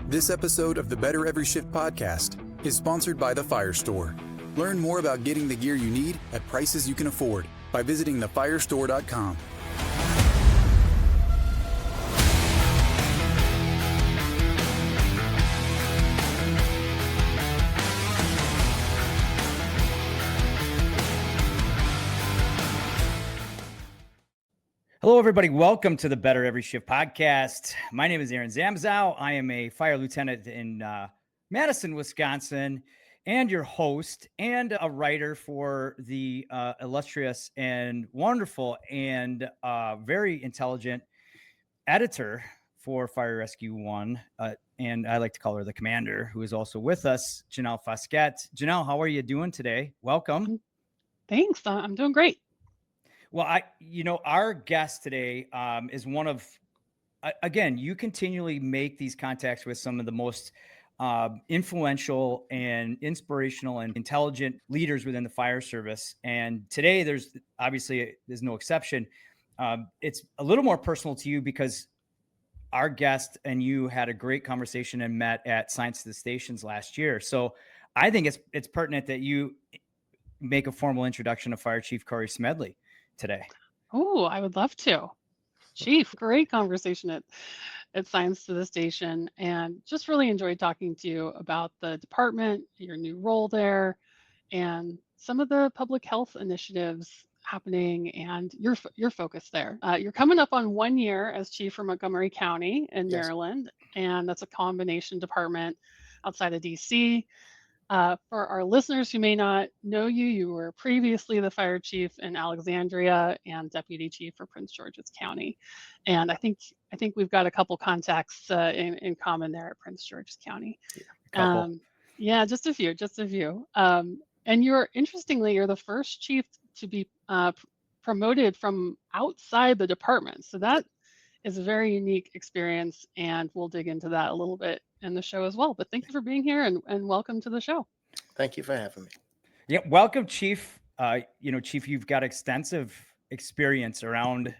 This episode of the Better Every Shift podcast is sponsored by The Fire Store. Learn more about getting the gear you need at prices you can afford by visiting thefirestore.com. Hello, everybody. Welcome to the Better Every Shift podcast. My name is Aaron Zamzow. I am a fire lieutenant in Madison, Wisconsin, and your host and a writer for the illustrious and wonderful and very intelligent editor for Fire Rescue One. And I like to call her the commander, who is also with us, Janelle Fosquette. Janelle, how are you doing today? Welcome. Thanks. I'm doing great. Well, our guest today is one of, again, you continually make these contacts with some of the most influential and inspirational and intelligent leaders within the fire service. And today there's no exception. It's a little more personal to you because our guest and you had a great conversation and met at Science to the Stations last year. So I think it's pertinent that you make a formal introduction of Fire Chief Corey Smedley today. Oh, I would love to. Chief, great conversation at Science to the Station, and just really enjoyed talking to you about the department, your new role there, and some of the public health initiatives happening and your focus there. You're coming up on 1 year as chief for Montgomery County in Maryland, and that's a combination department outside of DC. For our listeners who may not know you, you were previously the fire chief in Alexandria and deputy chief for Prince George's County. And I think we've got a couple contacts in common there at Prince George's County. Couple. Just a few. And you're the first chief to be promoted from outside the department. So that is a very unique experience, and we'll dig into that a little bit in the show as well. But thank you for being here and welcome to the show. Thank you for having me. Yeah, welcome, Chief. Chief, you've got extensive experience around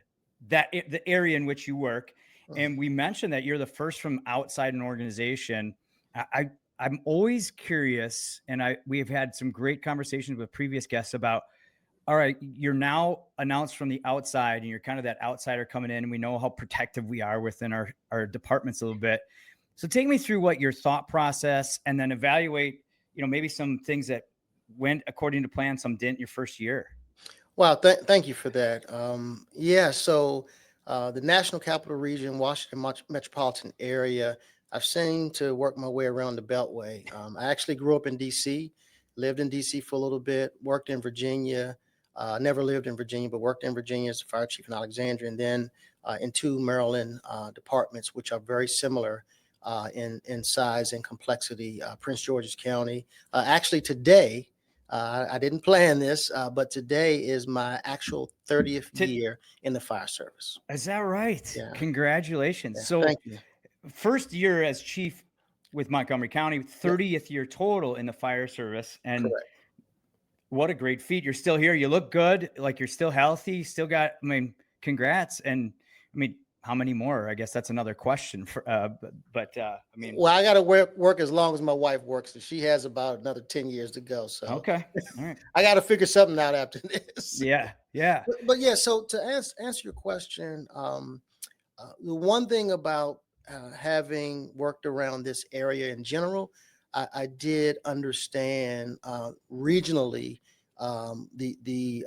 the area in which you work. And we mentioned that you're the first from outside an organization. I'm always curious, and we've had some great conversations with previous guests about, all right, you're now announced from the outside and you're kind of that outsider coming in, and we know how protective we are within our departments a little bit. So take me through what your thought process, and then evaluate, maybe some things that went according to plan, some didn't your first year. Wow. Thank you for that. So the National Capital Region, Washington metropolitan area, I've seen to work my way around the Beltway. I actually grew up in DC, lived in DC for a little bit, worked in Virginia. Never lived in Virginia, but worked in Virginia as a fire chief in Alexandria, and then in two Maryland departments, which are very similar in size and complexity. Prince George's County. Actually, today, I didn't plan this, but today is my actual 30th year in the fire service. Is that right? Yeah. Congratulations. Yeah, so thank you. First year as chief with Montgomery County, 30th year total in the fire service. And Correct. What a great feat. You're still here. You look good. Like, you're still healthy. Still got, congrats. And how many more? I guess that's another question for, well, I got to work as long as my wife works. So she has about another 10 years to go. So, okay. All right. I got to figure something out after this. Yeah. But yeah, so to answer your question, the one thing about having worked around this area in general, I did understand regionally the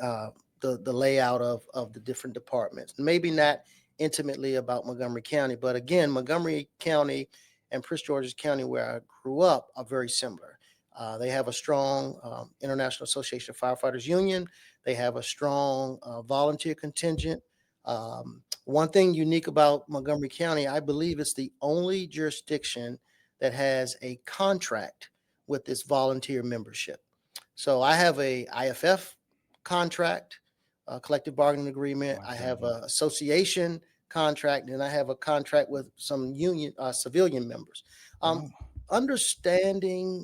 layout of the different departments. Maybe not intimately about Montgomery County, but again, Montgomery County and Prince George's County, where I grew up, are very similar. They have a strong International Association of Firefighters Union. They have a strong volunteer contingent. One thing unique about Montgomery County, I believe it's the only jurisdiction that has a contract with this volunteer membership. So I have a IFF contract, a collective bargaining agreement. I have an association contract, and I have a contract with some union civilian members. Understanding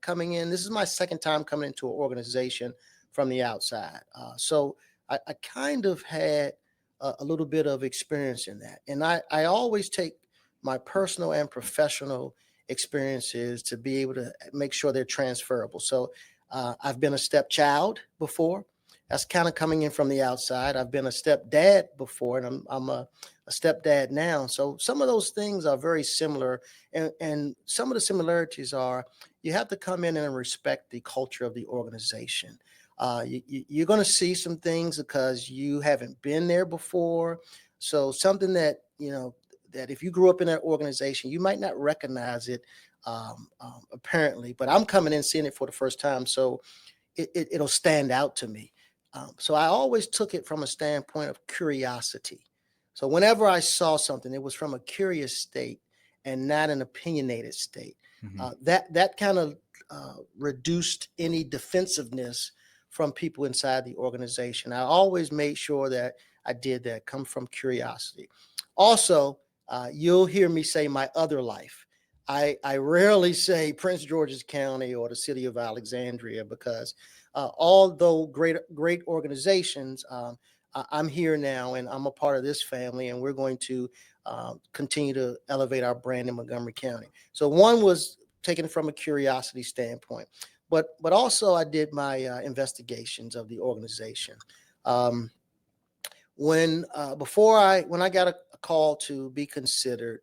coming in, this is my second time coming into an organization from the outside. So I kind of had a little bit of experience in that. And I always take my personal and professional experiences to be able to make sure they're transferable. So I've been a stepchild before. That's kind of coming in from the outside. I've been a stepdad before, and I'm a stepdad now. So some of those things are very similar. And some of the similarities are you have to come in and respect the culture of the organization. You're going to see some things because you haven't been there before. So something that, that if you grew up in that organization, you might not recognize it apparently, but I'm coming in seeing it for the first time. So it'll stand out to me. So I always took it from a standpoint of curiosity. So whenever I saw something, it was from a curious state and not an opinionated state. That kind of reduced any defensiveness from people inside the organization. I always made sure that I did that, come from curiosity. Also, you'll hear me say my other life. I rarely say Prince George's County or the city of Alexandria because although great organizations, I'm here now and I'm a part of this family, and we're going to continue to elevate our brand in Montgomery County. So one was taken from a curiosity standpoint, but also I did my investigations of the organization. When I got a call to be considered,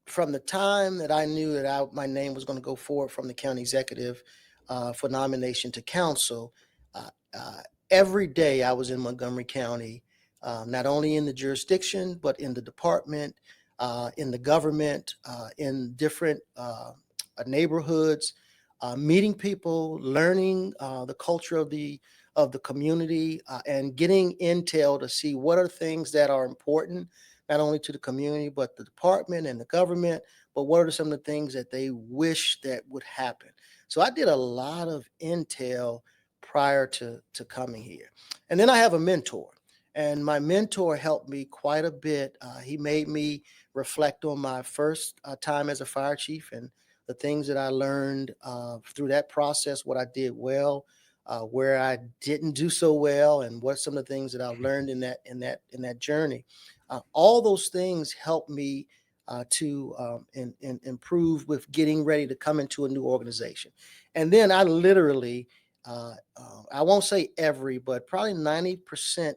from the time that I knew that my name was going to go forward from the county executive for nomination to council, every day I was in Montgomery County, not only in the jurisdiction, but in the department, in the government, in different neighborhoods, meeting people, learning the culture of the community, and getting intel to see what are things that are important, not only to the community, but the department and the government, but what are some of the things that they wish that would happen. So I did a lot of intel prior to coming here. And then I have a mentor, and my mentor helped me quite a bit. He made me reflect on my first time as a fire chief and the things that I learned through that process, what I did well, where I didn't do so well, and what some of the things that I've learned in that journey. All those things helped me to improve with getting ready to come into a new organization. And then I literally, I won't say every, but probably 90%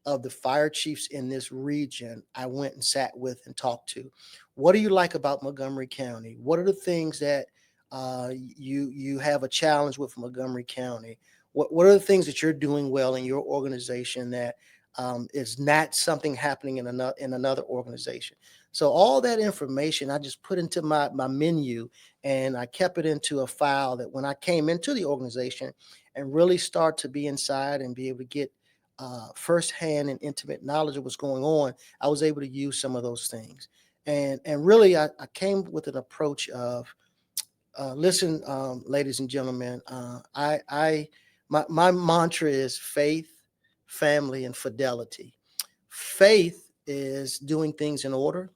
of the fire chiefs in this region, I went and sat with and talked to. What do you like about Montgomery County? What are the things that you have a challenge with Montgomery County? What are the things that you're doing well in your organization that is not something happening in another organization? So all that information I just put into my menu, and I kept it into a file that when I came into the organization and really start to be inside and be able to get firsthand and intimate knowledge of what's going on, I was able to use some of those things. And really, I came with an approach of, listen, ladies and gentlemen, my mantra is faith, family, and fidelity. Faith is doing things in order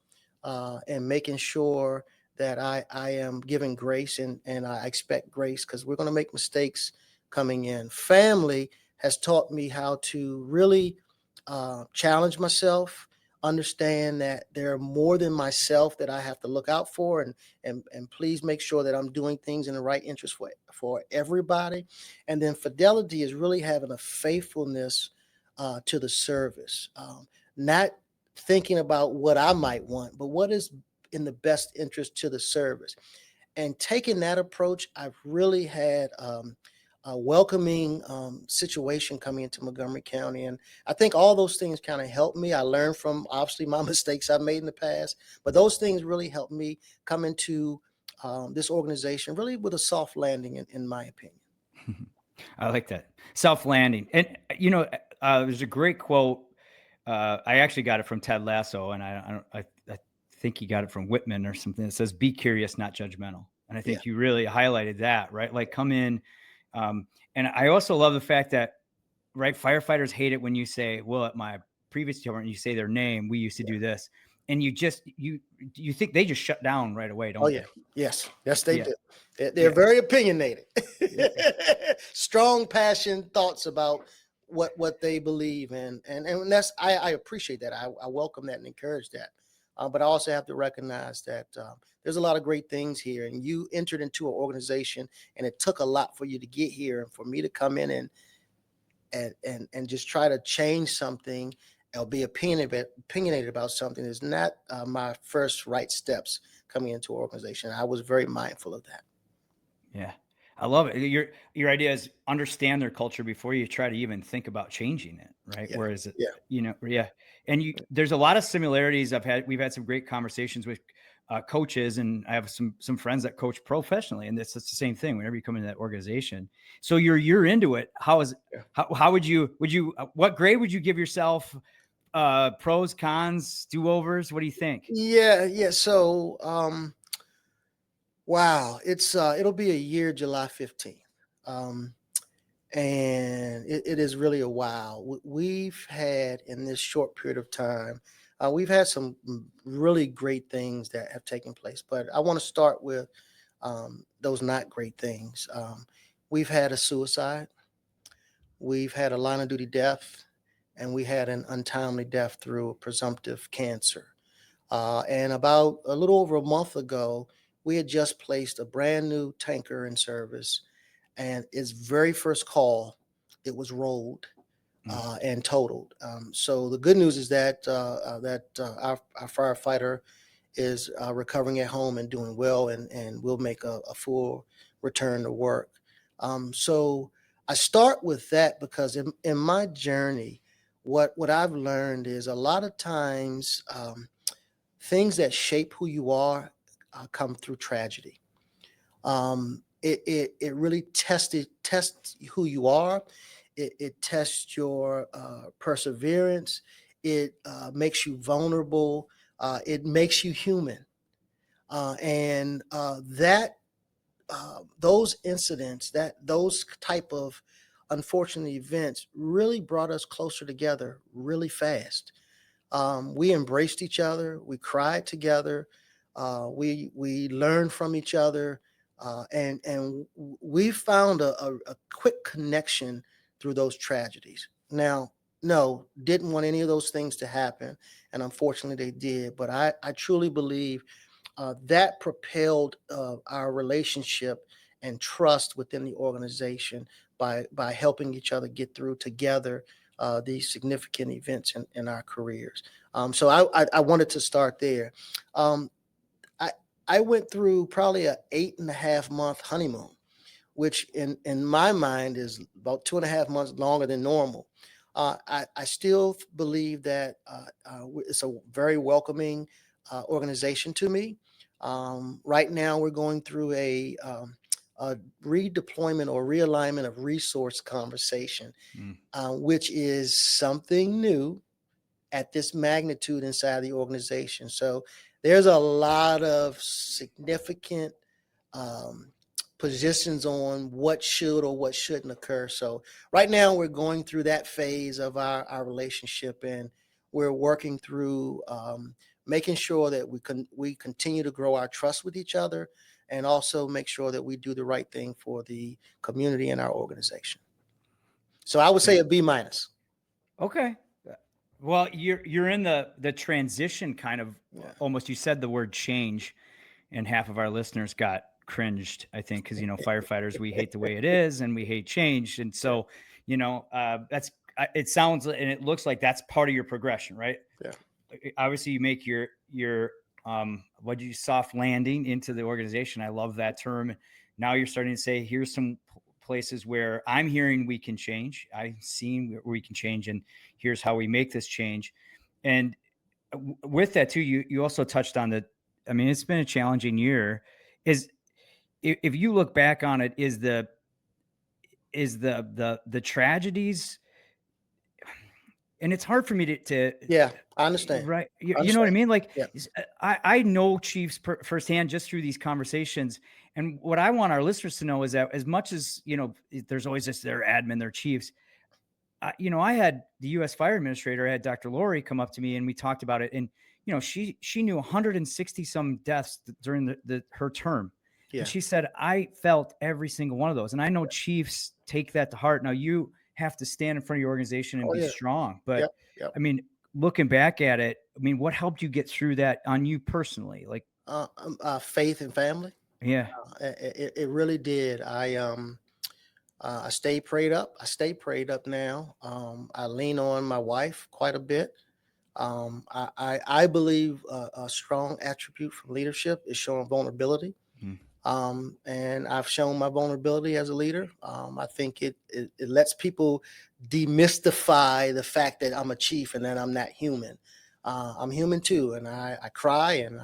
and making sure that I am giving grace, and I expect grace because we're going to make mistakes coming in. Family has taught me how to really challenge myself, understand that there are more than myself that I have to look out for, and please make sure that I'm doing things in the right interest for everybody. And then fidelity is really having a faithfulness to the service, not thinking about what I might want, but what is in the best interest to the service. And taking that approach, I've really had a welcoming situation coming into Montgomery County. And I think all those things kind of helped me. I learned from obviously my mistakes I've made in the past, but those things really helped me come into this organization really with a soft landing, in my opinion. I like that. Soft landing. And, there's a great quote. I actually got it from Ted Lasso, and I think he got it from Whitman or something that says, "Be curious, not judgmental." And I think you really highlighted that, right? Like come in. And I also love the fact that, right, firefighters hate it when you say, well, at my previous department, you say their name, we used to do this. And you think they just shut down right away, don't they? Yes, they do. They're very opinionated. Strong passion, thoughts about what they believe in. And that's, I appreciate that. I welcome that and encourage that. But I also have to recognize that there's a lot of great things here, and you entered into an organization, and it took a lot for you to get here, and for me to come in and just try to change something or be opinionated about something is not my first right steps coming into an organization. I was very mindful of that. Yeah. I love it. Your idea is understand their culture before you try to even think about changing it, right? Yeah. Whereas, Yeah. Yeah. And there's a lot of similarities. We've had some great conversations with coaches, and I have some friends that coach professionally, and it's the same thing whenever you come into that organization. So you're into it. How would you, what grade would you give yourself? Pros, cons, do-overs? What do you think? Yeah. So, wow, it'll be a year, July 15th. And it is really a wow. We've had in this short period of time, we've had some really great things that have taken place. But I want to start with those not great things. We've had a suicide, we've had a line of duty death, and we had an untimely death through presumptive cancer. And about a little over a month ago, we had just placed a brand new tanker in service, and its very first call, it was rolled and totaled. So the good news is that our firefighter is recovering at home and doing well, and will make a full return to work. So I start with that because in my journey, what I've learned is a lot of times things that shape who you are come through tragedy. It really tests who you are. It tests your perseverance. It makes you vulnerable. It makes you human. And those incidents, those type of unfortunate events really brought us closer together really fast. We embraced each other. We cried together. We learned from each other, and we found a quick connection through those tragedies. Now, no, didn't want any of those things to happen, and unfortunately they did. But I truly believe that propelled our relationship and trust within the organization by helping each other get through together these significant events in our careers. So I wanted to start there. Um, I went through probably a 8.5 month honeymoon, which in my mind is about 2.5 months longer than normal. I still believe that it's a very welcoming organization to me. Right now, we're going through a redeployment or realignment of resource conversation, which is something new at this magnitude inside the organization. So there's a lot of significant um, positions on what should or what shouldn't occur. So right now we're going through that phase of our relationship, and we're working through making sure that we continue to grow our trust with each other, and also make sure that we do the right thing for the community and our organization. So I would say a B minus. Okay. Well, you're in the transition kind of almost. You said the word change, and half of our listeners got cringed, I think, because firefighters, we hate the way it is and we hate change, and so that's it sounds and it looks like that's part of your progression, right? Yeah. Obviously, you make your soft landing into the organization. I love that term. Now you're starting to say, here's some places where I'm hearing we can change. I've seen where we can change, and here's how we make this change. And with that too, you also touched on it's been a challenging year. If you look back on it, is the tragedies, and it's hard for me to Yeah, I understand. right. You know what I mean? Like, Yeah. I know chiefs firsthand just through these conversations. And what I want our listeners to know is that as much as, there's always this, their admin, their chiefs, I had the U.S. Fire Administrator, I had Dr. Lori come up to me and we talked about it. And, she knew 160 some deaths during her term. Yeah. And she said, I felt every single one of those. And I know chiefs take that to heart. Now you have to stand in front of your organization and be strong. But Yep. I mean, looking back at it, I mean, what helped you get through that on you personally? Like, Faith and family. yeah. It really did. I stayed prayed up. I stay prayed up now. I lean on my wife quite a bit. I believe a strong attribute from leadership is showing vulnerability. Mm. And I've shown my vulnerability as a leader. I think it lets people demystify the fact that I'm a chief and that I'm not human. I'm human too, and I cry and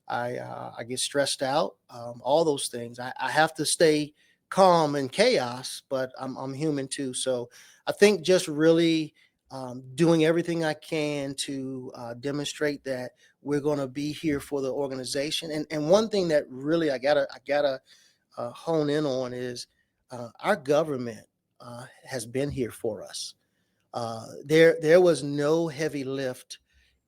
I get stressed out. All those things. I have to stay calm in chaos, but I'm human too. So I think just really doing everything I can to demonstrate that we're going to be here for the organization. And one thing that really I gotta hone in on is our government has been here for us. There was no heavy lift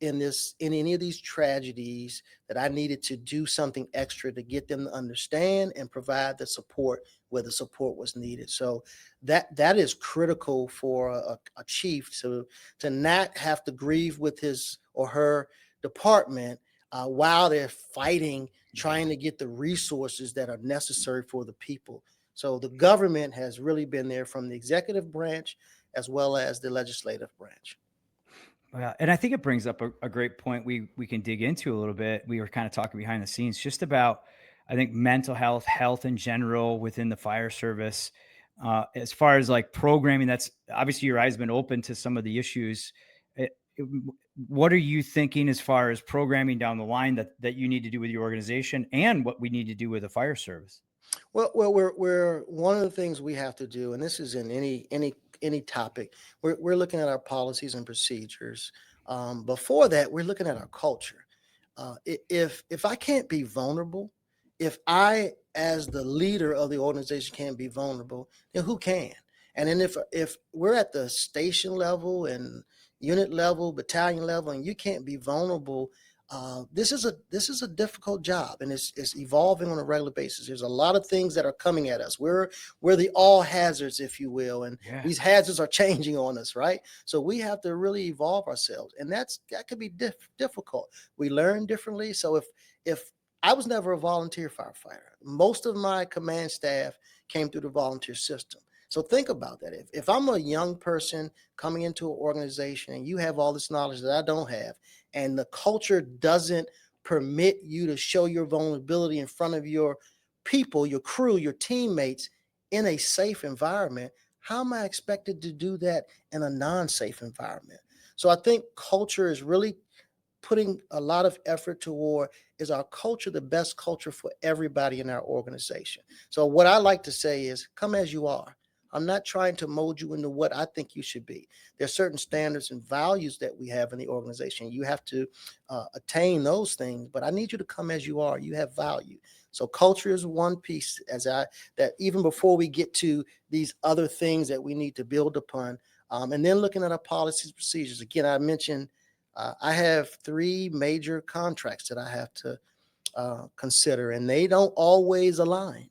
in any of these tragedies that I needed to do something extra to get them to understand and provide the support where the support was needed. So that is critical for a chief to not have to grieve with his or her department while they're fighting, trying to get the resources that are necessary for the people. So the government has really been there from the executive branch as well as the legislative branch. Yeah, and I think it brings up a great point we can dig into a little bit. We were kind of talking behind the scenes just about, I think, mental health, health in general within the fire service. As far as like programming, that's obviously your eyes been open to some of the issues. It- what are you thinking as far as programming down the line that you need to do with your organization and what we need to do with the fire service? Well, we're one of the things we have to do, and this is in any topic. We're looking at our policies and procedures. Before that, we're looking at our culture. If I can't be vulnerable, if I, as the leader of the organization, can't be vulnerable, then who can? And then if we're at the station level and unit level, battalion level, and you can't be vulnerable, this is a difficult job, and it's evolving on a regular basis. There's a lot of things that are coming at us. We're the all hazards, if you will, and Yeah. these hazards are changing on us, right? So we have to really evolve ourselves, and that could be difficult. We learn differently. So if I was never a volunteer firefighter, most of my command staff came through the volunteer system. So think about that. If I'm a young person coming into an organization and you have all this knowledge that I don't have, and the culture doesn't permit you to show your vulnerability in front of your people, your crew, your teammates in a safe environment, how am I expected to do that in a non-safe environment? So I think culture is really putting a lot of effort toward, is our culture the best culture for everybody in our organization? So what I like to say is, come as you are. I'm not trying to mold you into what I think you should be. There's certain standards and values that we have in the organization. You have to attain those things, but I need you to come as you are. You have value. So culture is one piece that even before we get to these other things that we need to build upon, and then looking at our policies, procedures. Again, I mentioned I have 3 major contracts that I have to consider, and they don't always align.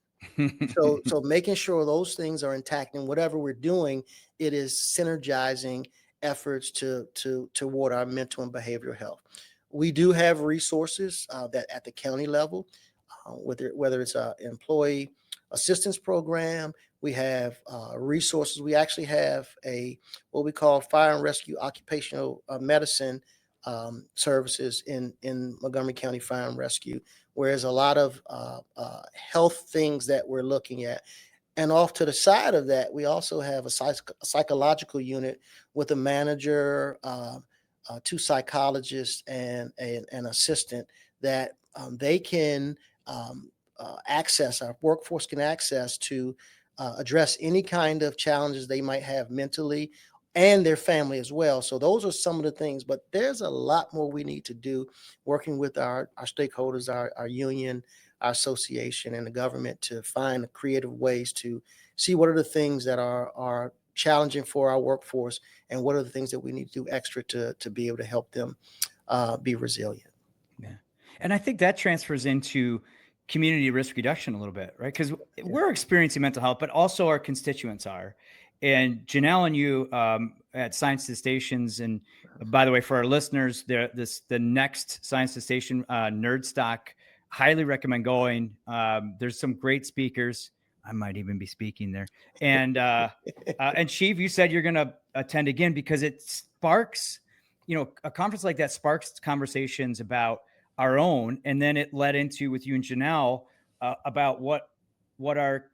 So making sure those things are intact, and whatever we're doing, it is synergizing efforts toward our mental and behavioral health. We do have resources that at the county level, whether it's an employee assistance program, we have resources. We actually have what we call fire and rescue occupational medicine services in Montgomery County Fire and Rescue, whereas a lot of health things that we're looking at. And off to the side of that, we also have a psychological unit with a manager, 2 psychologists, and an assistant that they can access, our workforce can access to address any kind of challenges they might have mentally and their family as well. So those are some of the things, but there's a lot more we need to do working with our stakeholders, our union, our association, and the government to find creative ways to see what are the things that are challenging for our workforce and what are the things that we need to do extra to be able to help them be resilient. Yeah. And I think that transfers into community risk reduction a little bit, right? Because we're experiencing mental health, but also our constituents are. And Janelle and you, at Science to Stations. And by the way, for our listeners, the next Science to Station Nerd Stock, highly recommend going. There's some great speakers. I might even be speaking there. And Chief, you said you're going to attend again because it sparks, a conference like that sparks conversations about our own. And then it led into, with you and Janelle, about what our,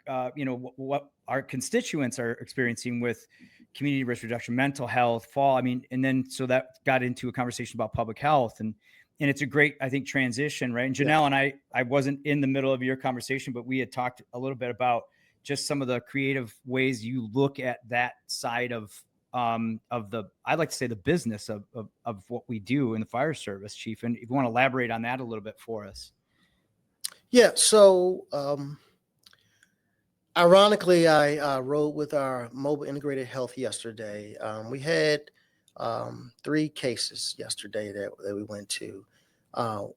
what our constituents are experiencing with community risk reduction, mental health, fall. I mean, and then so that got into a conversation about public health, and it's a great, I think, transition, right? And Janelle and I wasn't in the middle of your conversation, but we had talked a little bit about just some of the creative ways you look at that side of the, I'd like to say, the business of what we do in the fire service, Chief. And if you want to elaborate on that a little bit for us. Yeah. So, ironically, I rode with our mobile integrated health yesterday. We had 3 cases yesterday that we went to.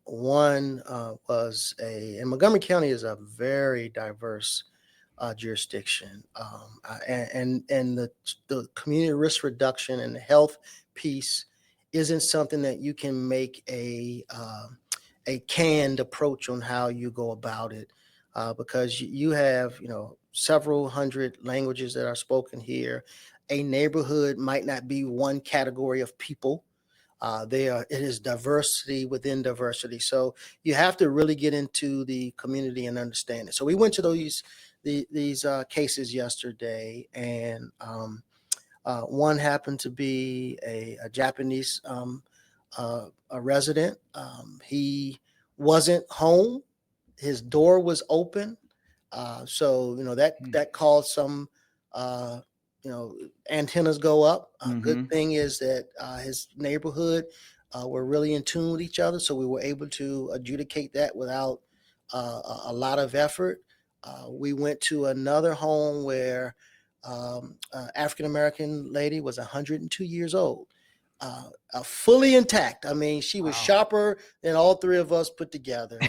One was and Montgomery County is a very diverse jurisdiction, and the community risk reduction and the health piece isn't something that you can make a canned approach on how you go about it, because you have several hundred languages that are spoken here. A neighborhood might not be one category of people. It is diversity within diversity. So you have to really get into the community and understand it. So we went to these cases yesterday, and one happened to be a Japanese a resident. He wasn't home. His door was open. So that caused some antennas go up. Good thing is that his neighborhood were really in tune with each other, so we were able to adjudicate that without a lot of effort. We went to another home where African American lady was 102 years old, fully intact. I mean, she was sharper than all 3 of us put together.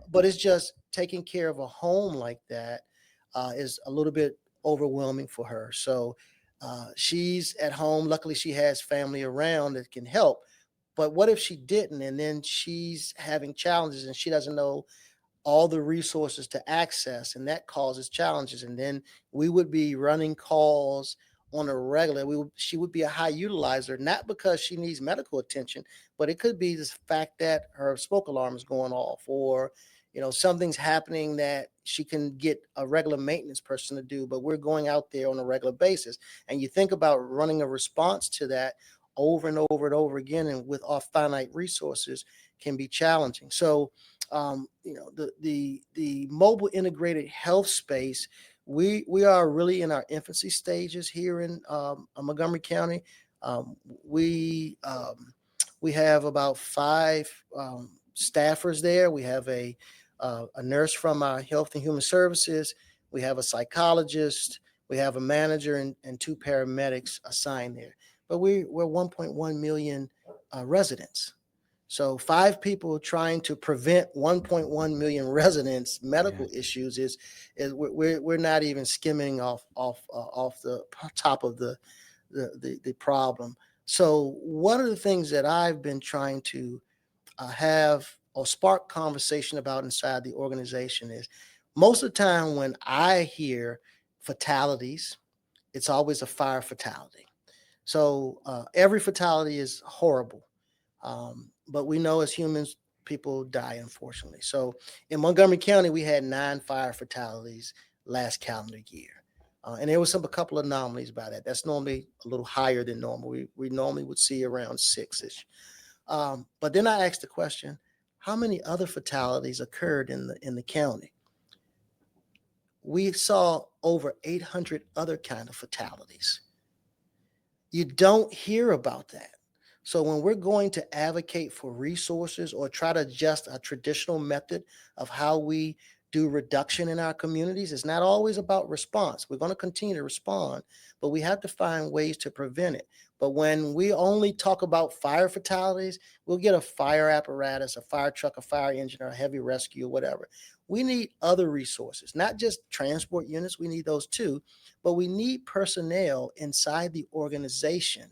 But it's just taking care of a home like that is a little bit overwhelming for her. So she's at home. Luckily, she has family around that can help. But what if she didn't? And then she's having challenges and she doesn't know all the resources to access, and that causes challenges. And then we would be running calls on a regular. She would be a high utilizer, not because she needs medical attention, but it could be the fact that her smoke alarm is going off, or something's happening that she can get a regular maintenance person to do, but we're going out there on a regular basis. And you think about running a response to that over and over and over again, and with our finite resources, can be challenging. So the mobile integrated health space, we are really in our infancy stages here in Montgomery County. We have about 5 staffers there. We have a nurse from our Health and Human Services. We have a psychologist. We have a manager and 2 paramedics assigned there. But we're 1.1 million residents. So 5 people trying to prevent 1.1 million residents' medical issues is we're not even skimming off the top of the problem. So one of the things that I've been trying to have or spark conversation about inside the organization is, most of the time when I hear fatalities, it's always a fire fatality. So every fatality is horrible. But we know as humans, people die, unfortunately. So in Montgomery County, we had 9 fire fatalities last calendar year. And there was a couple of anomalies by that. That's normally a little higher than normal. We normally would see around 6-ish. But then I asked the question, how many other fatalities occurred in the county? We saw over 800 other kind of fatalities. You don't hear about that. So when we're going to advocate for resources or try to adjust a traditional method of how we do reduction in our communities, it's not always about response. We're going to continue to respond, but we have to find ways to prevent it. But when we only talk about fire fatalities, we'll get a fire apparatus, a fire truck, a fire engine, or a heavy rescue, or whatever. We need other resources, not just transport units. We need those too, but we need personnel inside the organization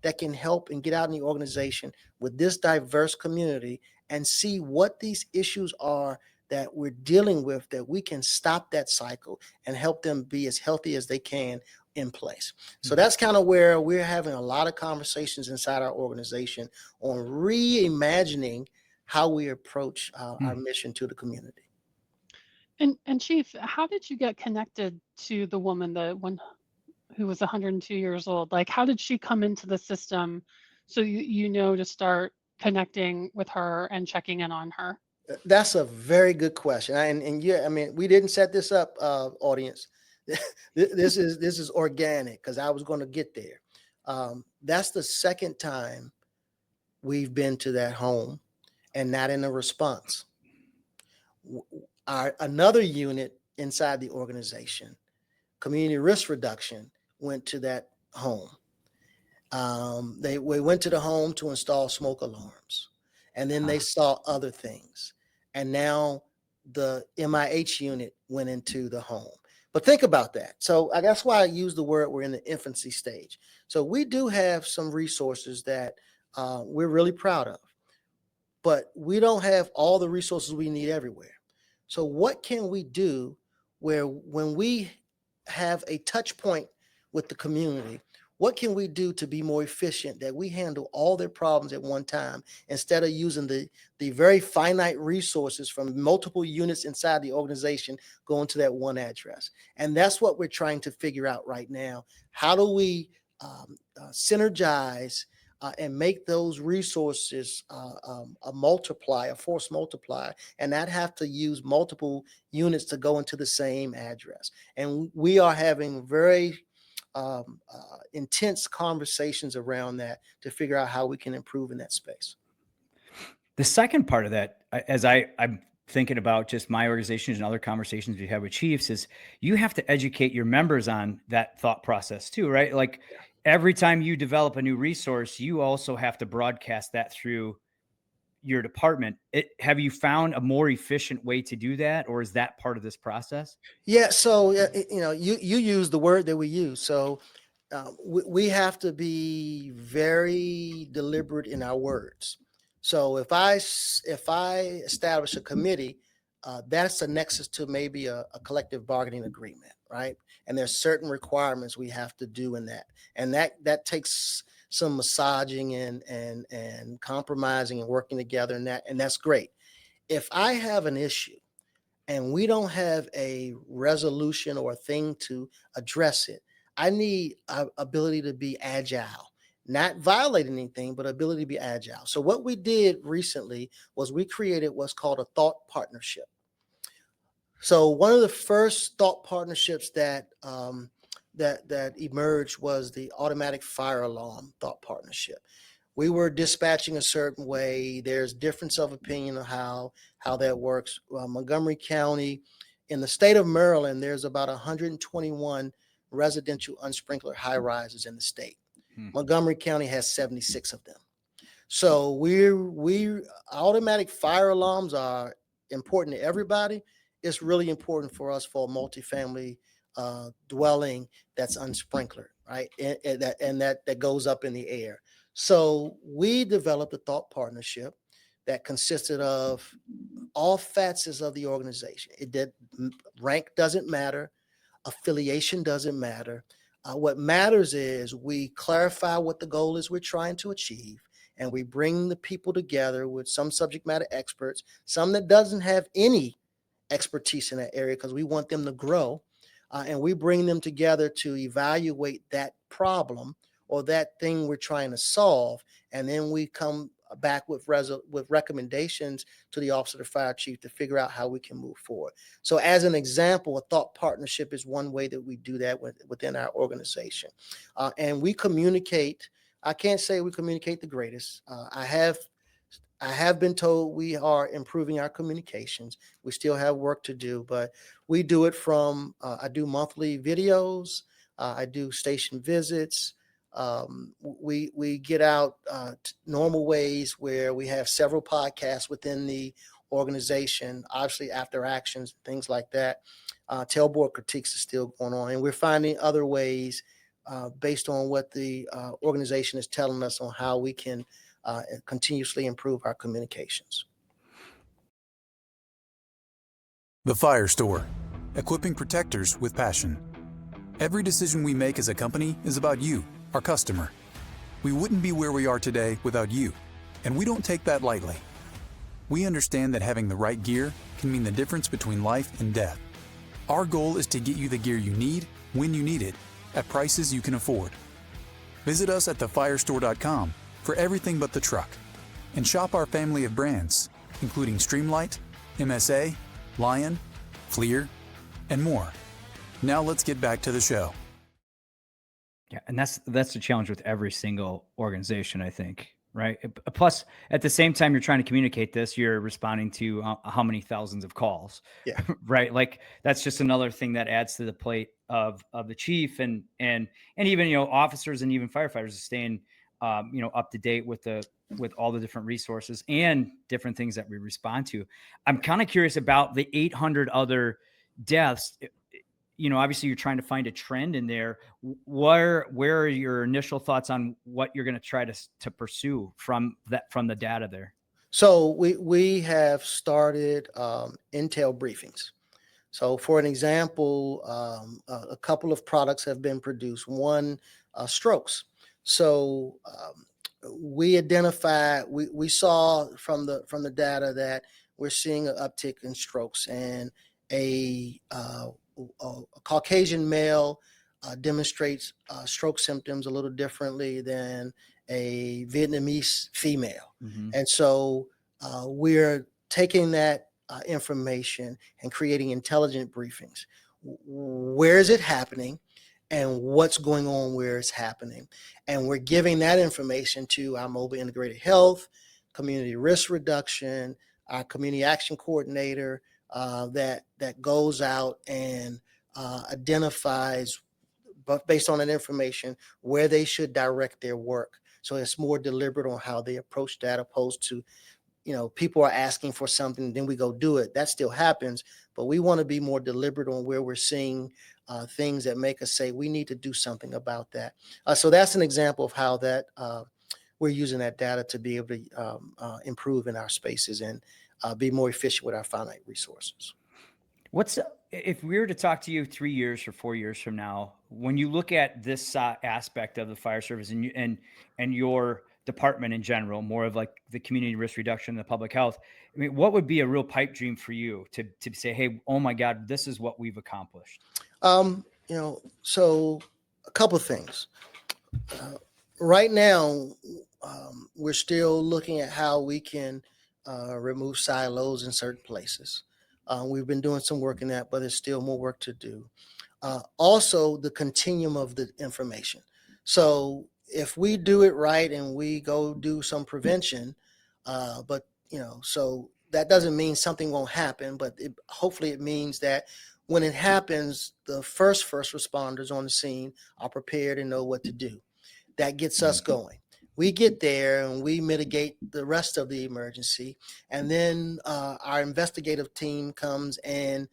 that can help and get out in the organization with this diverse community and see what these issues are that we're dealing with, that we can stop that cycle and help them be as healthy as they can in place. So that's kind of where we're having a lot of conversations inside our organization on reimagining how we approach our mission to the community. And Chief, how did you get connected to the woman, the one who was 102 years old? Like, how did she come into the system so you know to start connecting with her and checking in on her? That's a very good question. And yeah, I mean, we didn't set this up, audience. This is organic because I was going to get there. That's the second time we've been to that home and not in a response. Another unit inside the organization, community risk reduction, went to that home. We went to the home to install smoke alarms, and then they saw other things. And now the MIH unit went into the home. But think about that. So that's why I use the word we're in the infancy stage. So we do have some resources that we're really proud of, but we don't have all the resources we need everywhere. So what can we do where when we have a touch point with the community, what can we do to be more efficient, that we handle all their problems at one time instead of using the very finite resources from multiple units inside the organization going to that one address? And that's what we're trying to figure out right now. How do we synergize and make those resources a multiplier, a force multiplier, and not have to use multiple units to go into the same address? And we are having very intense conversations around that to figure out how we can improve in that space. The second part of that, as I'm thinking about just my organizations and other conversations we have with chiefs, is you have to educate your members on that thought process too, right? Like every time you develop a new resource, you also have to broadcast that through your department. Have you found a more efficient way to do that, or is that part of this process? Yeah. So, you use the word that we use. So we have to be very deliberate in our words. So if I establish a committee, that's a nexus to maybe a collective bargaining agreement, right? And there's certain requirements we have to do in that, and that takes some massaging and compromising and working together, and that's great. If I have an issue and we don't have a resolution or a thing to address it, I need ability to be agile, not violate anything, but ability to be agile. So what we did recently was we created what's called a thought partnership. So one of the first thought partnerships that emerged was the automatic fire alarm thought partnership. We were dispatching a certain way. There's difference of opinion on how that works. Montgomery County, in the state of Maryland, there's about 121 residential unsprinkler high rises in the state. Montgomery County has 76 of them. So we automatic fire alarms are important to everybody. It's really important for us for a multifamily dwelling that's unsprinklered, right? And that goes up in the air. So we developed a thought partnership that consisted of all facets of the organization. Rank doesn't matter, affiliation doesn't matter. What matters is we clarify what the goal is we're trying to achieve, and we bring the people together with some subject matter experts, some that doesn't have any expertise in that area because we want them to grow, and we bring them together to evaluate that problem or that thing we're trying to solve, and then we come back with recommendations to the office of the fire chief to figure out how we can move forward. So as an example, a thought partnership is one way that we do that within our organization. And we communicate. I can't say we communicate the greatest. I have been told we are improving our communications. We still have work to do, but we do it from, I do monthly videos. I do station visits. We get out normal ways where we have several podcasts within the organization, obviously after actions, things like that. Tailboard critiques is still going on, and we're finding other ways based on what the organization is telling us on how we can continuously improve our communications. The Fire Store, equipping protectors with passion. Every decision we make as a company is about you, our customer. We wouldn't be where we are today without you, and we don't take that lightly. We understand that having the right gear can mean the difference between life and death. Our goal is to get you the gear you need, when you need it, at prices you can afford. Visit us at thefirestore.com for everything but the truck, and shop our family of brands, including Streamlight, MSA, Lion, Fleer, and more. Now let's get back to the show. Yeah, and that's the challenge with every single organization, I think, right? Plus, at the same time you're trying to communicate this, you're responding to how many thousands of calls. Yeah. Right? Like that's just another thing that adds to the plate of the chief and even officers and even firefighters staying up to date with all the different resources and different things that we respond to. I'm kind of curious about the 800 other deaths. Obviously you're trying to find a trend in there. Where are your initial thoughts on what you're going to try to pursue from the data there? So we have started intel briefings. So for an example, a couple of products have been produced. One, strokes. So we identified, we saw from the data that we're seeing an uptick in strokes, and a Caucasian male demonstrates stroke symptoms a little differently than a Vietnamese female. Mm-hmm. And so we're taking that information and creating intelligent briefings. Where is it happening and what's going on where it's happening? And we're giving that information to our mobile integrated health, community risk reduction, our community action coordinator, that goes out and identifies, but based on that information, where they should direct their work. So it's more deliberate on how they approach that, opposed to, people are asking for something, then we go do it. That still happens, but we want to be more deliberate on where we're seeing things that make us say we need to do something about that. So that's an example of how that we're using that data to be able to improve in our spaces and be more efficient with our finite resources. If we were to talk to you 3 years or 4 years from now, when you look at this aspect of the fire service and your department in general, more of like the community risk reduction, the public health, I mean, what would be a real pipe dream for you to say, hey, oh my God, this is what we've accomplished? So a couple of things. Right now, we're still looking at how we can remove silos in certain places. We've been doing some work in that, but there's still more work to do. Also, the continuum of the information. So if we do it right and we go do some prevention, so that doesn't mean something won't happen, but hopefully it means that when it happens, the first responders on the scene are prepared and know what to do. That gets us going. We get there and we mitigate the rest of the emergency. And then our investigative team comes and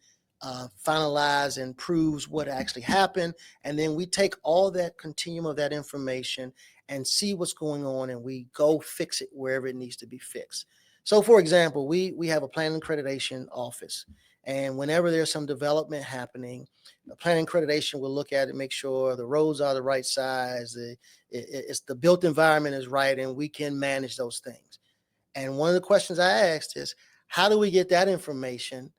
finalize and proves what actually happened. And then we take all that continuum of that information and see what's going on, and we go fix it wherever it needs to be fixed. So for example, we have a planning accreditation office. And whenever there's some development happening, the planning accreditation will look at it, make sure the roads are the right size, it's the built environment is right, and we can manage those things. And one of the questions I asked is, how do we get that information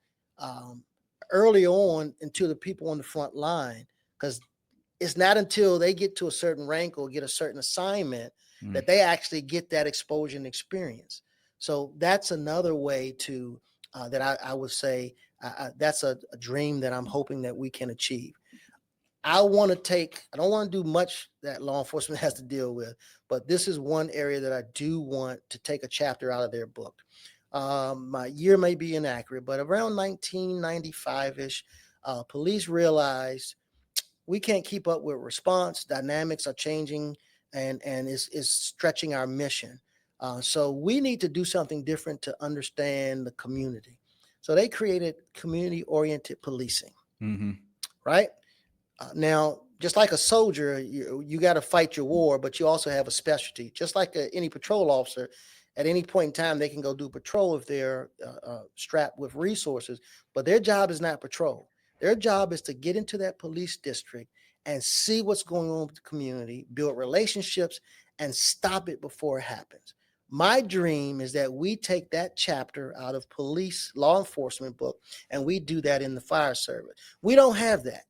early on into the people on the front line? Because it's not until they get to a certain rank or get a certain assignment that they actually get that exposure and experience. So that's another way to that I would say that's a dream that I'm hoping that we can achieve. I don't want to do much that law enforcement has to deal with, but this is one area that I do want to take a chapter out of their book. My year may be inaccurate, but around 1995-ish, police realized we can't keep up with response. Dynamics are changing and is stretching our mission. So we need to do something different to understand the community. So they created community-oriented policing, Mm-hmm. right? Now, just like a soldier, you got to fight your war, but you also have a specialty. Just like any patrol officer, at any point in time, they can go do patrol if they're strapped with resources, but their job is not patrol. Their job is to get into that police district and see what's going on with the community, build relationships, and stop it before it happens. My dream is that we take that chapter out of police law enforcement book and we do that in the fire service. We don't have that.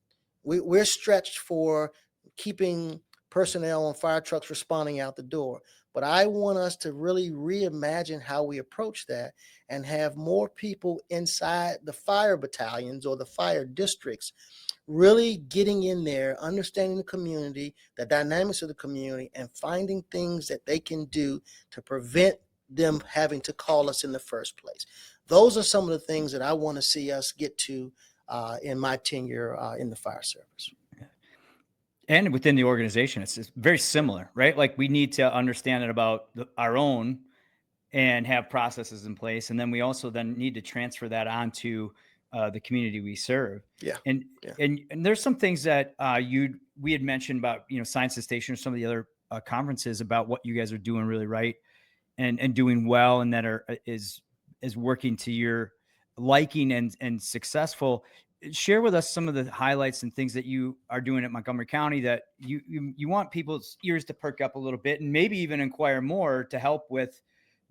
We're stretched for keeping personnel on fire trucks responding out the door. But I want us to really reimagine how we approach that and have more people inside the fire battalions or the fire districts really getting in there, understanding the community, the dynamics of the community, and finding things that they can do to prevent them having to call us in the first place. Those are some of the things that I want to see us get to in my tenure in the fire service. And within the organization, it's very similar, right? Like we need to understand it about our own and have processes in place. And then we also then need to transfer that onto the community we serve. Yeah. And, Yeah. and there's some things that we had mentioned about, Science to Station or some of the other conferences about what you guys are doing really right and doing well. And that is working to your liking and successful. Share with us some of the highlights and things that you are doing at Montgomery County that you want people's ears to perk up a little bit and maybe even inquire more to help with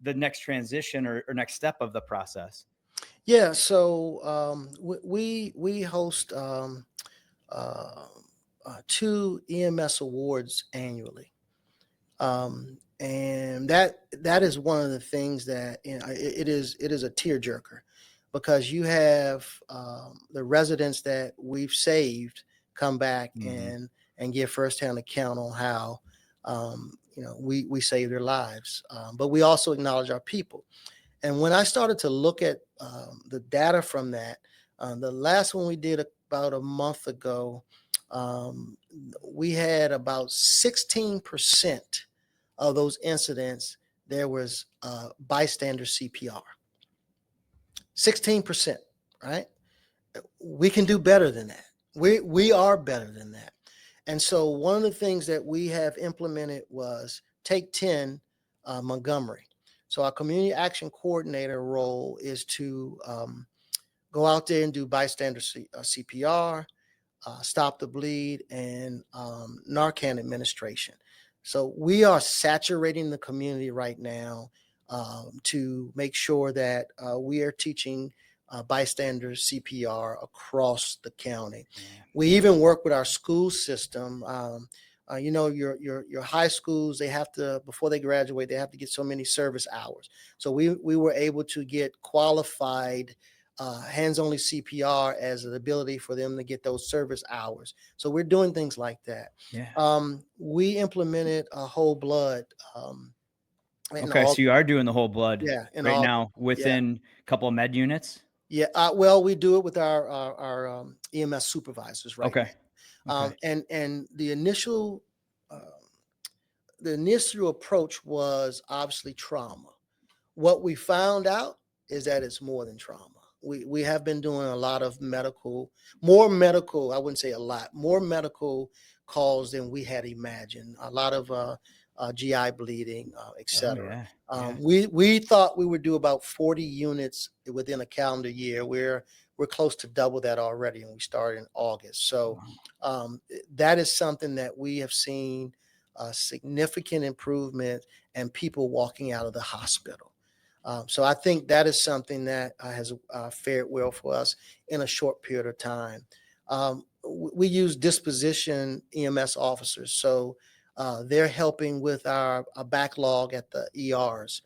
the next transition or next step of the process. Yeah. So we host 2 EMS awards annually. And that is one of the things that it is a tearjerker, because you have the residents that we've saved come back and give firsthand account on how we save their lives, but we also acknowledge our people. And when I started to look at the data from that, the last one we did about a month ago, we had about 16% of those incidents, there was bystander CPR. 16%, right? We can do better than that. We are better than that. And so one of the things that we have implemented was Take 10 Montgomery. So our community action coordinator role is to go out there and do bystander CPR, stop the bleed, and Narcan administration. So we are saturating the community right now to make sure that we are teaching bystander CPR across the county. Yeah. We even work with our school system. Your high schools, they have to, before they graduate, they have to get so many service hours. So we were able to get qualified hands-only CPR as an ability for them to get those service hours. So we're doing things like that. Yeah. We implemented a whole blood. Okay, so you are doing the whole blood right now within a couple of med units? Yeah, well, we do it with our EMS supervisors right now. And the initial approach was obviously trauma. What we found out is that it's more than trauma. We have been doing a lot of more medical, I wouldn't say a lot, more medical calls than we had imagined. A lot of GI bleeding, et cetera. We thought we would do about 40 units within a calendar year. We're close to double that already, and we started in August. So that is something that we have seen significant improvement and people walking out of the hospital. So I think that is something that has fared well for us in a short period of time. We use disposition EMS officers. So they're helping with our backlog at the ERs.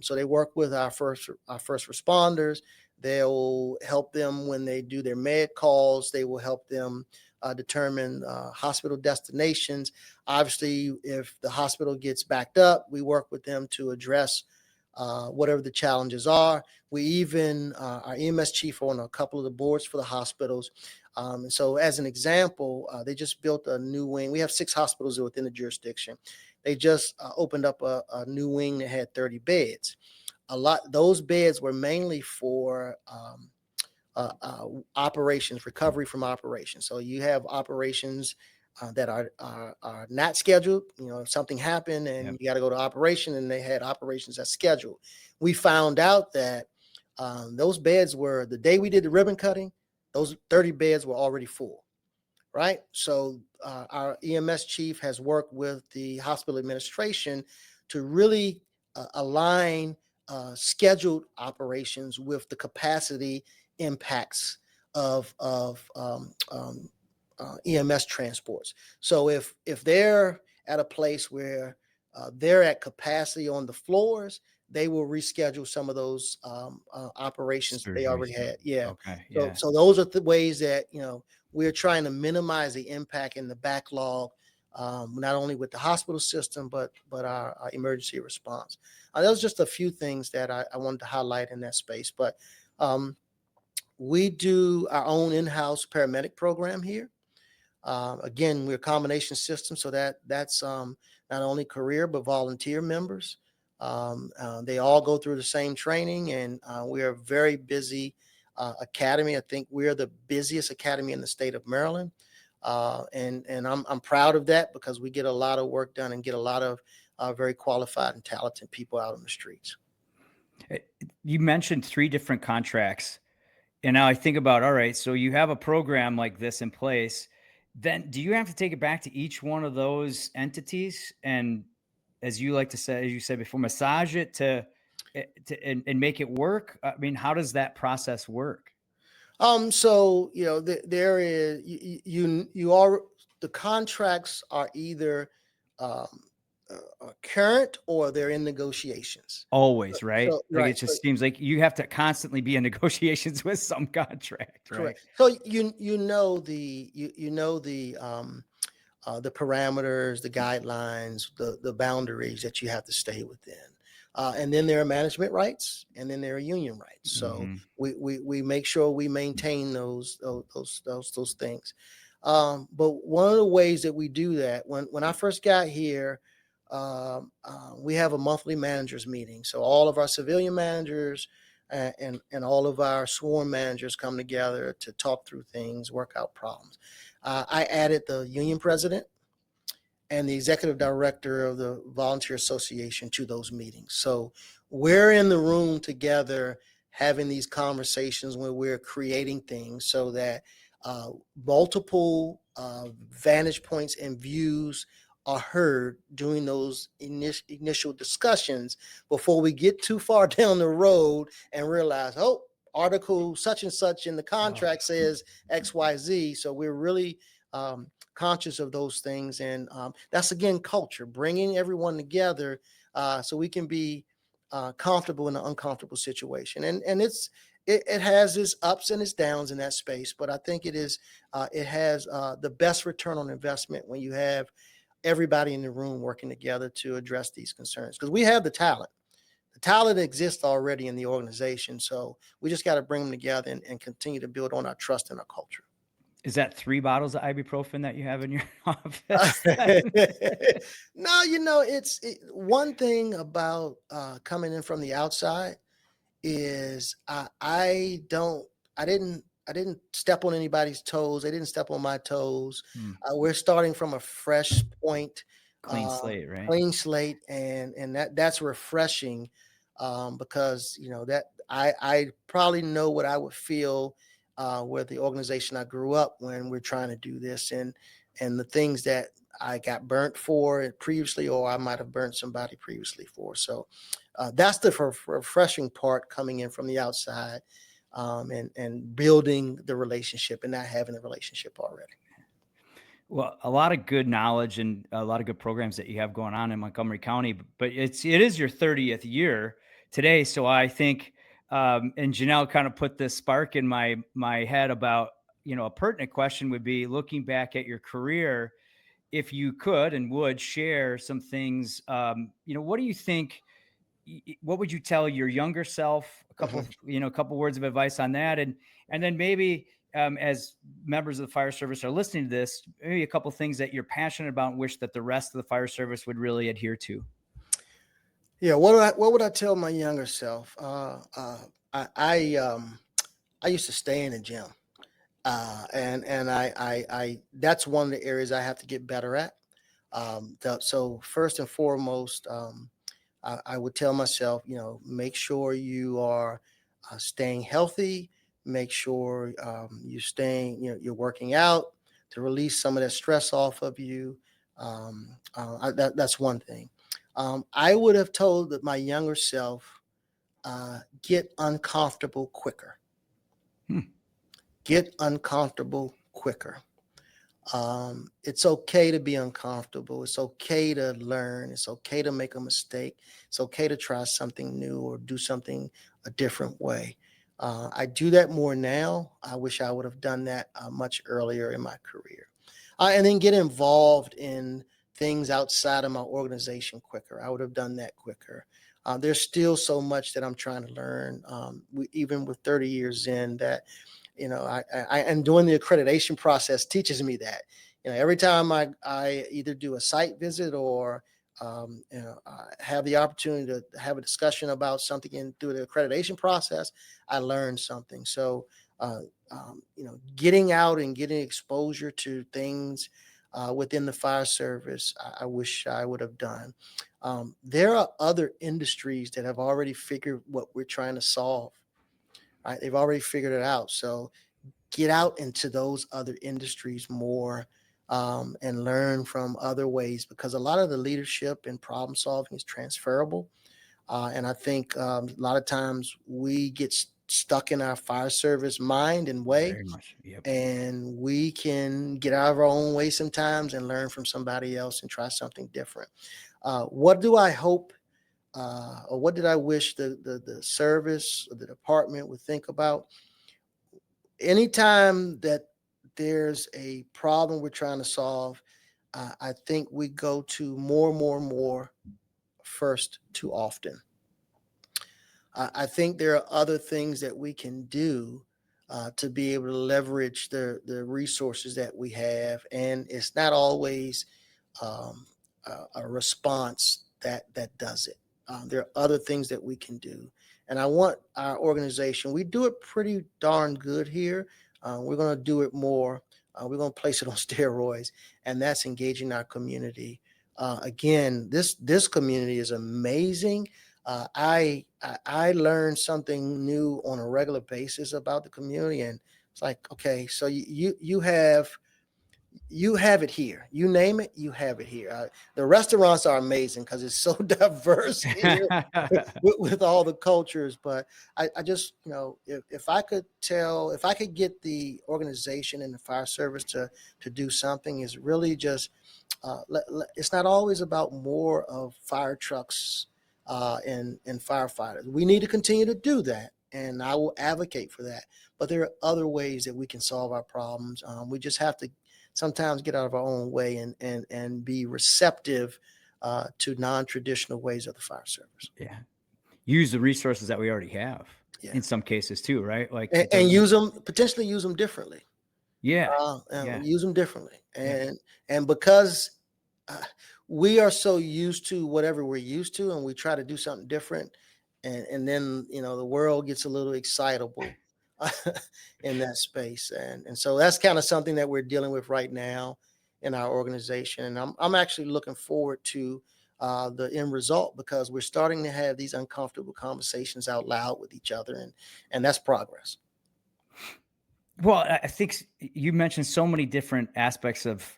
So they work with our first responders. They'll help them when they do their med calls. They will help them determine hospital destinations. Obviously, if the hospital gets backed up, we work with them to address whatever the challenges are. We even, our EMS chief on a couple of the boards for the hospitals. And so as an example, they just built a new wing. We have 6 hospitals within the jurisdiction. they just opened up a new wing that had 30 beds. Those beds were mainly for operations, recovery from operations. So you have operations that are not scheduled. If something happened and you got to go to operation, and they had operations that's scheduled. We found out that those beds were, the day we did the ribbon cutting, those 30 beds were already full, right? So our EMS chief has worked with the hospital administration to really align scheduled operations with the capacity impacts of EMS transports. So if they're at a place where they're at capacity on the floors, they will reschedule some of those operations that they already had. Yeah. Okay. So those are the ways that we're trying to minimize the impact and the backlog, not only with the hospital system but our emergency response. That was just a few things that I wanted to highlight in that space. But we do our own in-house paramedic program here. Again, we're a combination system, so that's not only career but volunteer members. They all go through the same training, and we are a very busy academy. I think we're the busiest academy in the state of Maryland, and I'm proud of that, because we get a lot of work done and get a lot of very qualified and talented people out on the streets. You mentioned 3 different contracts. And now I think about, all right, so you have a program like this in place, then do you have to take it back to each one of those entities and, as you like to say, as you said before, massage it to and make it work? I mean, how does that process work? So there is the contracts are either current or they're in negotiations. Always, right? So, Like right. it just seems like you have to constantly be in negotiations with some contract, right? Correct. So the parameters, the guidelines, the boundaries that you have to stay within. And then there are management rights, and then there are union rights. So we make sure we maintain those things. But one of the ways that we do that, when I first got here, we have a monthly managers meeting. So all of our civilian managers and all of our sworn managers come together to talk through things, work out problems. I added the union president and the executive director of the Volunteer Association to those meetings. So we're in the room together having these conversations where we're creating things so that multiple vantage points and views are heard during those initial discussions before we get too far down the road and realize, oh, article such and such in the contract says XYZ. So we're really conscious of those things. And that's, again, culture, bringing everyone together so we can be comfortable in an uncomfortable situation. And it has its ups and its downs in that space, but I think it has the best return on investment when you have everybody in the room working together to address these concerns, because we have the talent. The talent exists already in the organization, so we just got to bring them together and continue to build on our trust and our culture. Is that 3 bottles of ibuprofen that you have in your office? No, it's one thing about coming in from the outside is I didn't step on anybody's toes. They didn't step on my toes. We're starting from a fresh point, Clean slate, right? Clean slate, and that's refreshing, because that I probably know what I would feel with the organization I grew up when we're trying to do this, and the things that I got burnt for previously, or I might have burnt somebody previously for. So that's the refreshing part, coming in from the outside. And building the relationship and not having a relationship already. Well, a lot of good knowledge and a lot of good programs that you have going on in Montgomery County, but it is your 30th year today. So I think, and Janelle kind of put this spark in my head about, a pertinent question would be, looking back at your career, if you could and would share some things, what do you think? What would you tell your younger self? A couple, a couple words of advice on that, and then maybe as members of the fire service are listening to this, maybe a couple things that you're passionate about and wish that the rest of the fire service would really adhere to? Yeah, what would I tell my younger self? I used to stay in the gym, and I that's one of the areas I have to get better at. So first and foremost, I would tell myself, make sure you are staying healthy. Make sure you're staying, you're working out to release some of that stress off of you. That's one thing. I would have told that my younger self, get uncomfortable quicker. Hmm. Get uncomfortable quicker. It's okay to be uncomfortable. It's okay to learn. It's okay to make a mistake. It's okay to try something new or do something a different way. I do that more now. I wish I would have done that much earlier in my career. And then get involved in things outside of my organization quicker. I would have done that quicker. There's still so much that I'm trying to learn, even with 30 years in that, I and doing the accreditation process teaches me that, every time I either do a site visit or, have the opportunity to have a discussion about something through the accreditation process, I learn something. So, getting out and getting exposure to things within the fire service, I wish I would have done. There are other industries that have already figured what we're trying to solve. Right? They've already figured it out. So get out into those other industries more, and learn from other ways, because a lot of the leadership and problem solving is transferable. And I think a lot of times we get stuck in our fire service mind and way, Very much. Yep. and we can get out of our own way sometimes and learn from somebody else and try something different. What do I hope, or what did I wish the service or the department would think about? Anytime that there's a problem we're trying to solve, I think we go to more first too often. I think there are other things that we can do to be able to leverage the resources that we have, and it's not always um, a response that does it. There are other things that we can do, and I want our organization. We do it pretty darn good here. We're going to do it more. We're going to place it on steroids, and that's engaging our community. Again, this community is amazing. I learn something new on a regular basis about the community, and it's like, okay, so you have it here. You name it, you have it here. The restaurants are amazing because it's so diverse here with all the cultures. But I just, if I could get the organization and the fire service to do something, is really just, it's not always about more of fire trucks and firefighters. We need to continue to do that, and I will advocate for that. But there are other ways that we can solve our problems. We just have to sometimes get out of our own way and be receptive to non-traditional ways of the fire service. Yeah. Use the resources that we already have in some cases too, right? Like, and use them, potentially use them differently. yeah. Use them differently. And because we are so used to whatever we're used to, and we try to do something different, and then the world gets a little excitable in that space, and so that's kind of something that we're dealing with right now in our organization, and I'm actually looking forward to the end result, because we're starting to have these uncomfortable conversations out loud with each other, and that's progress. Well, I think you mentioned so many different aspects of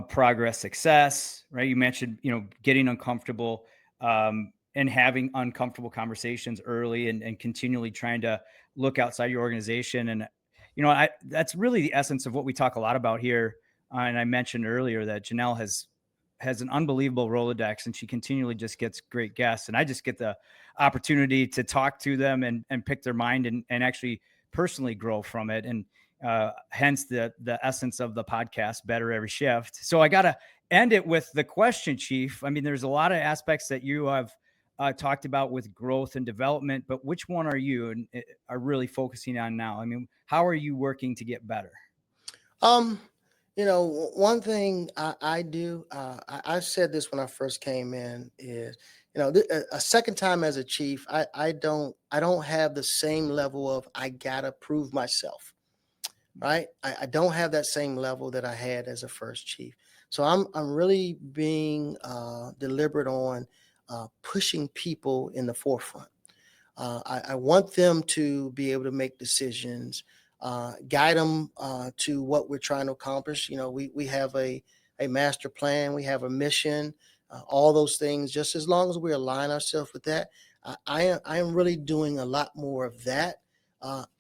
progress, success, right? You mentioned, getting uncomfortable, and having uncomfortable conversations early, and continually trying to look outside your organization. And, that's really the essence of what we talk a lot about here. And I mentioned earlier that Janelle has an unbelievable Rolodex, and she continually just gets great guests. And I just get the opportunity to talk to them and pick their mind, and actually personally grow from it. And hence the essence of the podcast, Better Every Shift. So I got to end it with the question, Chief. I mean, there's a lot of aspects that you have talked about with growth and development, but which one are you and are really focusing on now? I mean, how are you working to get better? Um, one thing I do, I said this when I first came in is, a second time as a chief, I don't have the same level of I gotta prove myself, right? I don't have that same level that I had as a first chief. So I'm really being deliberate on pushing people in the forefront. I want them to be able to make decisions, guide them to what we're trying to accomplish. We have a master plan, we have a mission, all those things. Just as long as we align ourselves with that, I am really doing a lot more of that.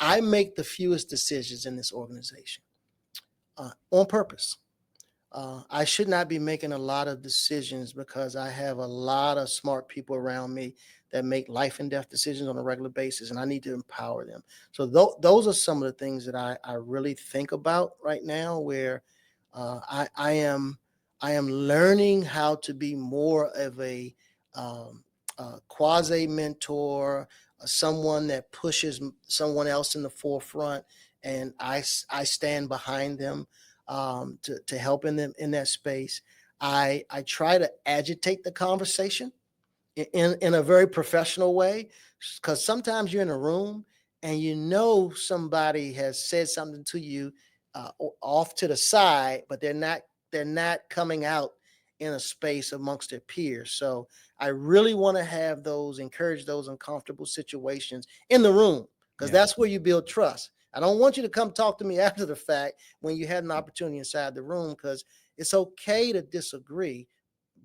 I make the fewest decisions in this organization on purpose. I should not be making a lot of decisions because I have a lot of smart people around me that make life and death decisions on a regular basis, and I need to empower them. So those are some of the things that I really think about right now, where I am learning how to be more of um, a quasi mentor, someone that pushes someone else in the forefront, and I stand behind them to help in them in that space. I try to agitate the conversation in a very professional way, because sometimes you're in a room and somebody has said something to you off to the side, but they're not coming out in a space amongst their peers. So I really want to encourage those uncomfortable situations in the room, because Yeah. that's where you build trust. I don't want you to come talk to me after the fact when you had an opportunity inside the room, because it's okay to disagree,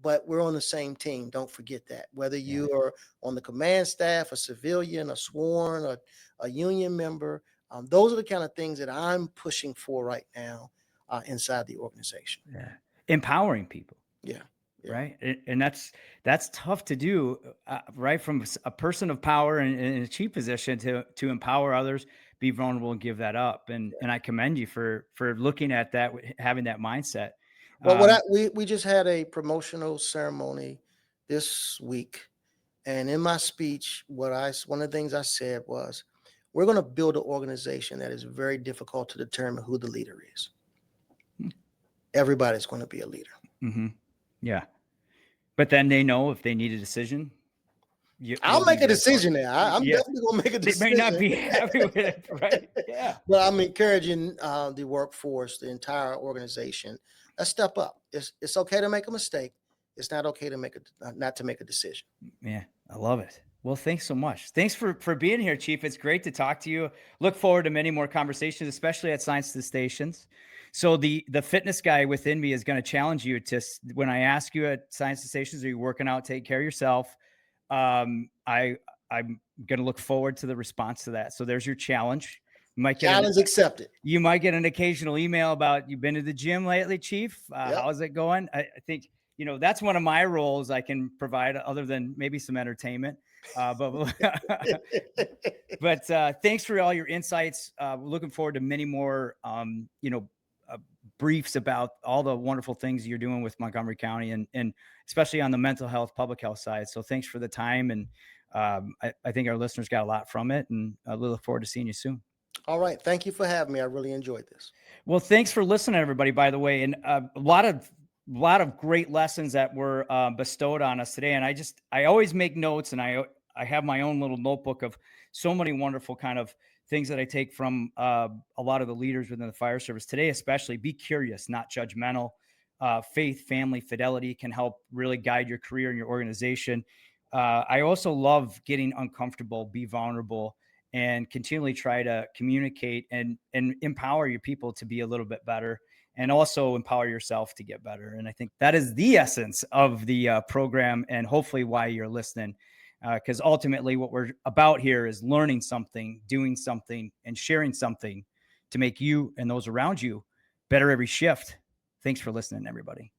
but we're on the same team. Don't forget that. Whether Yeah. you are on the command staff, a civilian, a sworn, a union member, those are the kind of things that I'm pushing for right now inside the organization. Yeah. Empowering people. Yeah. Yeah. Right. And that's tough to do, right. From a person of power and in a chief position to empower others, be vulnerable and give that up. And I commend you for looking at that, having that mindset. Well, what Um, we just had a promotional ceremony this week, and in my speech, one of the things I said was, we're going to build an organization that is very difficult to determine who the leader is. Everybody's going to be a leader. mhm. Yeah. But then they know if they need a decision, I'll you'll be make a there for decision there. them. I'm Yeah. definitely going to make a They may not decision. be happy with it. Right. Yeah. But I'm encouraging the workforce, the entire organization, let's step up. It's okay to make a mistake. It's not okay to not to make a decision. Yeah, I love it. Well, thanks so much. Thanks for being here, Chief. It's great to talk to you. Look forward to many more conversations, especially at Science to the Stations. So the fitness guy within me is going to challenge you to, when I ask you at Science to the Stations, are you working out, take care of yourself? I'm going to look forward to the response to that. So there's your challenge. Challenge accepted. You might get an occasional email about, you've been to the gym lately, Chief. Yep. How's it going? I think, that's one of my roles I can provide, other than maybe some entertainment. But thanks for all your insights. Looking forward to many more, briefs about all the wonderful things you're doing with Montgomery County, and especially on the mental health, public health side. So thanks for the time. And I think our listeners got a lot from it, and I look forward to seeing you soon. All right. Thank you for having me. I really enjoyed this. Well, thanks for listening, everybody, by the way. And a lot of great lessons that were bestowed on us today. And I always make notes, and I have my own little notebook of so many wonderful kind of things that I take from a lot of the leaders within the fire service today. Especially, be curious, not judgmental. Faith, family, fidelity can help really guide your career and your organization. I also love getting uncomfortable, be vulnerable, and continually try to communicate and empower your people to be a little bit better, and also empower yourself to get better. And I think that is the essence of the program, and hopefully why you're listening, because ultimately what we're about here is learning something, doing something, and sharing something to make you and those around you better every shift. Thanks for listening, everybody.